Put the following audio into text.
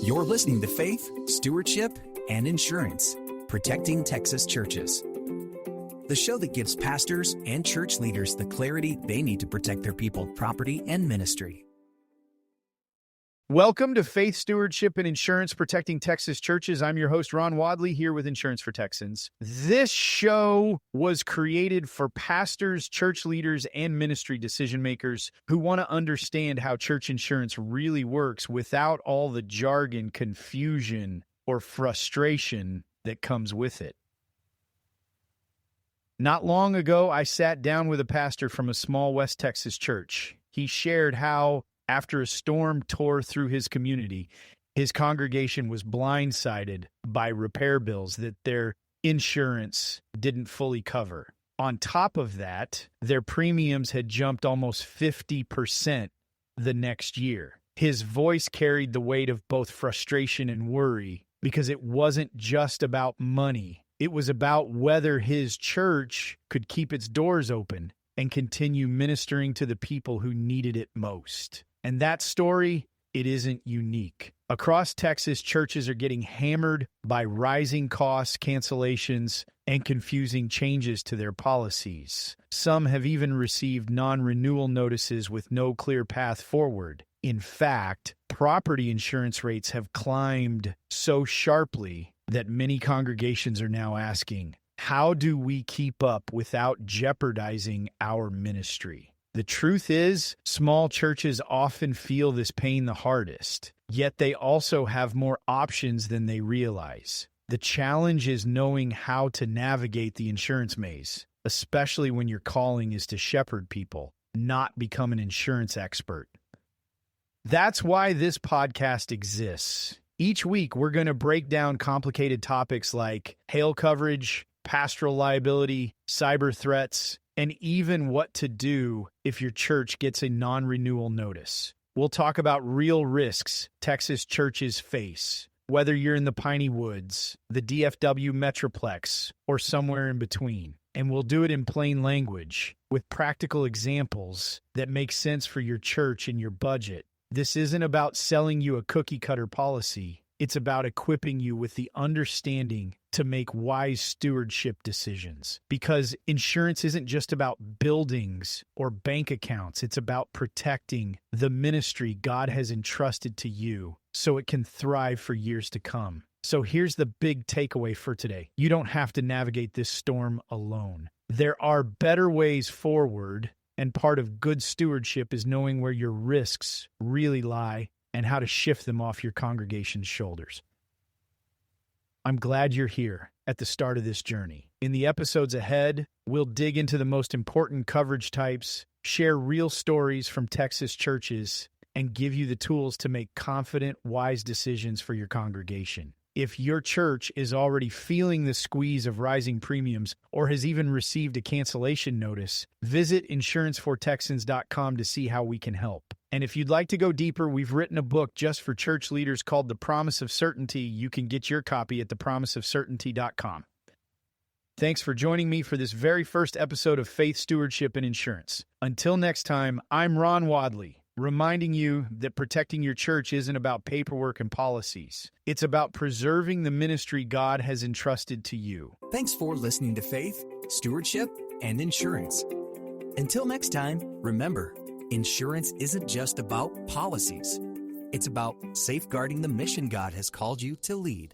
You're listening to Faith, Stewardship, and Insurance, Protecting Texas Churches. The show that gives pastors and church leaders the clarity they need to protect their people, property, and ministry. Welcome to Faith, Stewardship, and Insurance, Protecting Texas Churches. I'm your host, Ron Wadley, here with Insurance for Texans. This show was created for pastors, church leaders, and ministry decision makers who want to understand how church insurance really works without all the jargon, confusion, or frustration that comes with it. Not long ago, I sat down with a pastor from a small West Texas church. He shared how, after a storm tore through his community, his congregation was blindsided by repair bills that their insurance didn't fully cover. On top of that, their premiums had jumped almost 50% the next year. His voice carried the weight of both frustration and worry because it wasn't just about money. It was about whether his church could keep its doors open and continue ministering to the people who needed it most. And that story, it isn't unique. Across Texas, churches are getting hammered by rising costs, cancellations, and confusing changes to their policies. Some have even received non-renewal notices with no clear path forward. In fact, property insurance rates have climbed so sharply that many congregations are now asking, how do we keep up without jeopardizing our ministry? The truth is, small churches often feel this pain the hardest, yet they also have more options than they realize. The challenge is knowing how to navigate the insurance maze, especially when your calling is to shepherd people, not become an insurance expert. That's why this podcast exists. Each week, we're going to break down complicated topics like hail coverage, pastoral liability, cyber threats, and even what to do if your church gets a non-renewal notice. We'll talk about real risks Texas churches face, whether you're in the Piney Woods, the DFW Metroplex, or somewhere in between. And we'll do it in plain language, with practical examples that make sense for your church and your budget. This isn't about selling you a cookie-cutter policy. It's about equipping you with the understanding to make wise stewardship decisions. Because insurance isn't just about buildings or bank accounts. It's about protecting the ministry God has entrusted to you so it can thrive for years to come. So here's the big takeaway for today. You don't have to navigate this storm alone. There are better ways forward, and part of good stewardship is knowing where your risks really lie and how to shift them off your congregation's shoulders. I'm glad you're here at the start of this journey. In the episodes ahead, we'll dig into the most important coverage types, share real stories from Texas churches, and give you the tools to make confident, wise decisions for your congregation. If your church is already feeling the squeeze of rising premiums or has even received a cancellation notice, visit insurancefortexans.com to see how we can help. And if you'd like to go deeper, we've written a book just for church leaders called The Promise of Certainty. You can get your copy at thepromiseofcertainty.com. Thanks for joining me for this very first episode of Faith, Stewardship, and Insurance. Until next time, I'm Ron Wadley, reminding you that protecting your church isn't about paperwork and policies. It's about preserving the ministry God has entrusted to you. Thanks for listening to Faith, Stewardship, and Insurance. Until next time, remember, insurance isn't just about policies. It's about safeguarding the mission God has called you to lead.